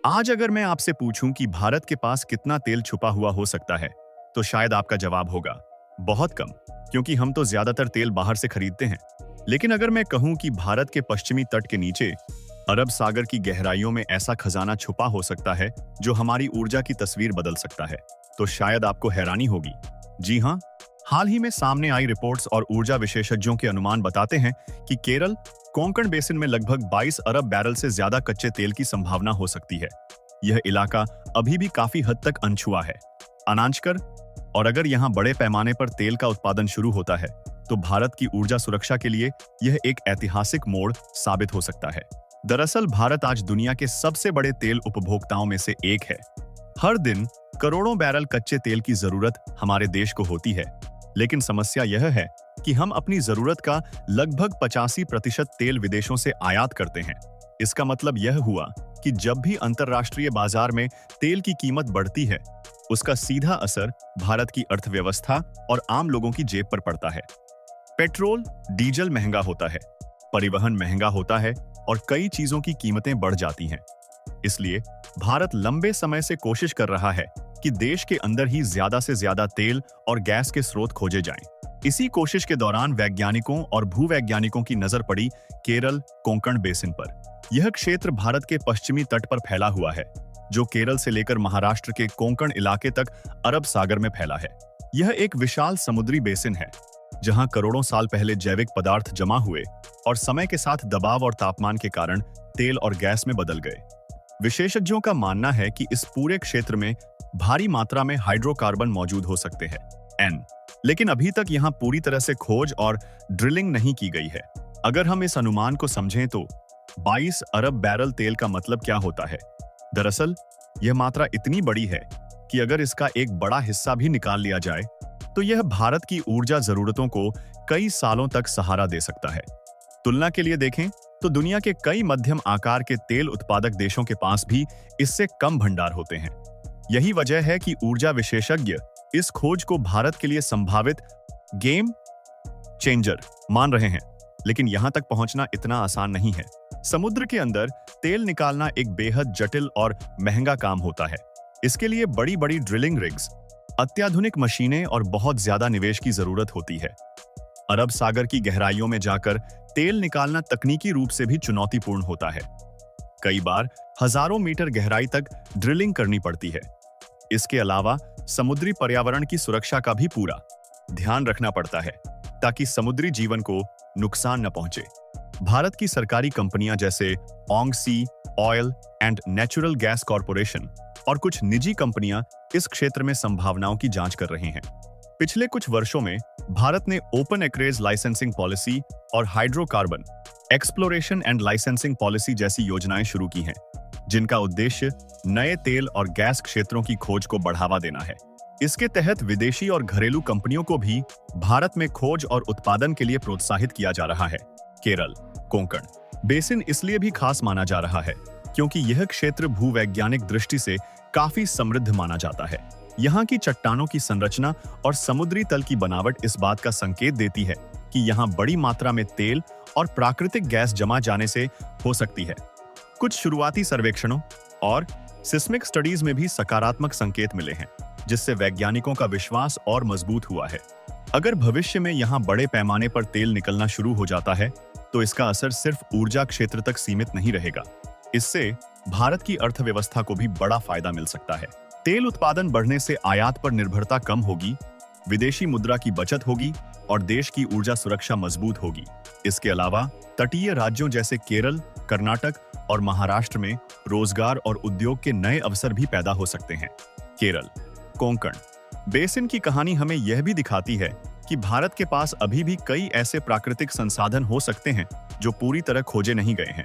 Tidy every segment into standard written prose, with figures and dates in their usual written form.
आज अगर मैं आपसे पूछूं कि भारत के पास कितना तेल छुपा हुआ हो सकता है, तो शायद आपका जवाब होगा बहुत कम, क्योंकि हम तो ज्यादातर तेल बाहर से खरीदते हैं। लेकिन अगर मैं कहूं कि भारत के पश्चिमी तट के नीचे अरब सागर की गहराइयों में ऐसा खजाना छुपा हो सकता है जो हमारी ऊर्जा की तस्वीर बदल सकता है, तो शायद आपको हैरानी होगी। जी हाँ, हाल ही में सामने आई रिपोर्ट्स और ऊर्जा विशेषज्ञों के अनुमान बताते हैं कि केरल कोंकण बेसिन में लगभग 22 अरब बैरल से ज्यादा कच्चे तेल की संभावना हो सकती है। यह इलाका अभी भी काफी हद तक अनछुआ है, अनाजकर, और अगर यहाँ बड़े पैमाने पर तेल का उत्पादन शुरू होता है, तो भारत की ऊर्जा सुरक्षा के लिए यह एक ऐतिहासिक मोड़ साबित हो सकता है। दरअसल भारत आज दुनिया के सबसे बड़े तेल उपभोक्ताओं में से एक है। हर दिन करोड़ों बैरल कच्चे तेल की जरूरत हमारे देश को होती है, लेकिन समस्या यह है कि हम अपनी जरूरत का लगभग 85% तेल विदेशों से आयात करते हैं। इसका मतलब यह हुआ कि जब भी अंतर्राष्ट्रीय बाजार में तेल की कीमत बढ़ती है, उसका सीधा असर भारत की अर्थव्यवस्था और आम लोगों की जेब पर पड़ता है। पेट्रोल, डीजल महंगा होता है, परिवहन महंगा होता है और कई चीजों की कीमतें बढ़ जाती हैं। इसलिए भारत लंबे समय से कोशिश कर रहा है कि देश के अंदर ही ज्यादा से ज्यादा तेल और गैस के स्रोत खोजे जाएं। इसी कोशिश के दौरान वैज्ञानिकों और भूवैज्ञानिकों की नजर पड़ी केरल कोंकण बेसिन पर। यह क्षेत्र भारत के पश्चिमी तट पर फैला हुआ है, जो केरल से लेकर महाराष्ट्र के कोंकण इलाके तक अरब सागर में फैला है। यह एक विशाल समुद्री बेसिन है, जहां करोड़ों साल पहले जैविक पदार्थ जमा हुए और समय के साथ दबाव और तापमान के कारण तेल और गैस में बदल गए। विशेषज्ञों का मानना है कि इस पूरे क्षेत्र में भारी मात्रा में हाइड्रोकार्बन मौजूद हो सकते हैं, लेकिन अभी तक यहाँ पूरी तरह से खोज और ड्रिलिंग नहीं की गई है। अगर हम इस अनुमान को समझें तो 22 अरब बैरल तेल का मतलब क्या होता है? दरअसल यह मात्रा इतनी बड़ी है कि अगर इसका एक बड़ा हिस्सा भी निकाल लिया जाए, तो यह भारत की ऊर्जा जरूरतों को कई सालों तक सहारा दे सकता है। तुलना के लिए देखें तो दुनिया के कई मध्यम आकार के तेल उत्पादक देशों के पास भी इससे कम भंडार होते हैं। यही वजह है कि ऊर्जा विशेषज्ञ इस खोज को भारत के लिए संभावित गेम चेंजर मान रहे हैं। लेकिन यहां तक पहुंचना इतना आसान नहीं है। समुद्र के अंदर तेल निकालना एक बेहद जटिल और महंगा काम होता है। इसके लिए बड़ी बड़ी ड्रिलिंग रिग्स, अत्याधुनिक मशीनें और बहुत ज्यादा निवेश की जरूरत होती है। अरब सागर की गहराइयों में जाकर तेल निकालना तकनीकी रूप से भी चुनौतीपूर्ण होता है। कई बार हजारों मीटर गहराई तक ड्रिलिंग करनी पड़ती है। इसके अलावा समुद्री पर्यावरण की सुरक्षा का भी पूरा ध्यान रखना पड़ता है, ताकि समुद्री जीवन को नुकसान न पहुंचे। भारत की सरकारी कंपनियां जैसे ONGC Oil and Natural Gas Corporation और कुछ निजी कंपनियां इस क्षेत्र में संभावनाओं की जांच कर रही हैं। पिछले कुछ वर्षों में भारत ने ओपन एक्रेज लाइसेंसिंग पॉलिसी और hydrocarbon exploration and licensing policy जैसी योजनाएं शुरू की हैं, जिनका उद्देश्य नए तेल और गैस क्षेत्रों की खोज को बढ़ावा देना है। इसके तहत विदेशी और घरेलू कंपनियों को भी भारत में खोज और उत्पादन के लिए प्रोत्साहित किया जा रहा है। केरल कोंकण बेसिन इसलिए भी खास माना जा रहा है क्योंकि यह क्षेत्र भूवैज्ञानिक दृष्टि से काफी समृद्ध माना जाता है। यहाँ की चट्टानों की संरचना और समुद्री तल की बनावट इस बात का संकेत देती है कि यहाँ बड़ी मात्रा में तेल और प्राकृतिक गैस जमा जाने से हो सकती है। कुछ शुरुआती सर्वेक्षणों और सिस्मिक स्टडीज में भी सकारात्मक संकेत मिले हैं, जिससे वैज्ञानिकों का विश्वास और मजबूत हुआ है। अगर भविष्य में यहाँ बड़े पैमाने पर तेल निकलना शुरू हो जाता है, तो इसका असर सिर्फ ऊर्जा क्षेत्र तक सीमित नहीं रहेगा। इससे भारत की अर्थव्यवस्था को भी बड़ा फायदा मिल सकता है। तेल उत्पादन बढ़ने से आयात पर निर्भरता कम होगी, विदेशी मुद्रा की बचत होगी और देश की ऊर्जा सुरक्षा मजबूत होगी। इसके अलावा तटीय राज्यों जैसे केरल, कर्नाटक और महाराष्ट्र में रोजगार और उद्योग के नए अवसर भी पैदा हो सकते हैं। केरल कोंकण बेसिन की कहानी हमें यह भी दिखाती है कि भारत के पास अभी भी कई ऐसे प्राकृतिक संसाधन हो सकते हैं जो पूरी तरह खोजे नहीं गए हैं।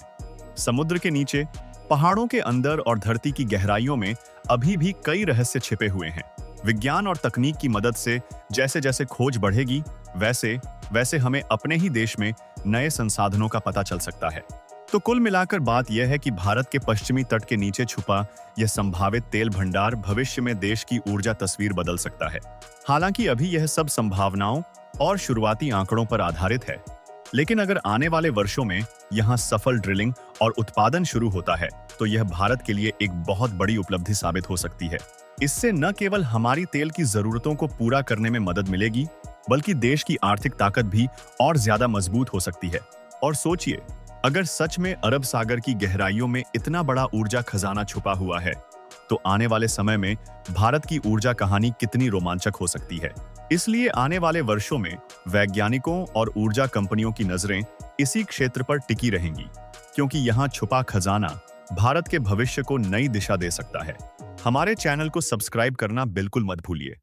समुद्र के नीचे, पहाड़ों के अंदर और धरती की गहराइयों में अभी भी कई रहस्य छिपे हुए हैं। विज्ञान और तकनीक की मदद से जैसे जैसे खोज बढ़ेगी, वैसे वैसे हमें अपने ही देश में नए संसाधनों का पता चल सकता है। तो कुल मिलाकर बात यह है कि भारत के पश्चिमी तट के नीचे छुपा यह संभावित तेल भंडार भविष्य में देश की ऊर्जा तस्वीर बदल सकता है। हालांकि अभी यह सब संभावनाओं और शुरुआती आंकड़ों पर आधारित है। लेकिन अगर आने वाले वर्षों में यहाँ सफल ड्रिलिंग और उत्पादन शुरू होता है तो यह भारत के लिए एक बहुत बड़ी उपलब्धि साबित हो सकती है। इससे न केवल हमारी तेल की जरूरतों को पूरा करने में मदद मिलेगी, बल्कि देश की आर्थिक ताकत भी और ज्यादा मजबूत हो सकती है। और सोचिए, अगर सच में अरब सागर की गहराइयों में इतना बड़ा ऊर्जा खजाना छुपा हुआ है, तो आने वाले समय में भारत की ऊर्जा कहानी कितनी रोमांचक हो सकती है। इसलिए आने वाले वर्षों में वैज्ञानिकों और ऊर्जा कंपनियों की नजरें इसी क्षेत्र पर टिकी रहेंगी, क्योंकि यहाँ छुपा खजाना भारत के भविष्य को नई दिशा दे सकता है। हमारे चैनल को सब्सक्राइब करना बिल्कुल मत भूलिए।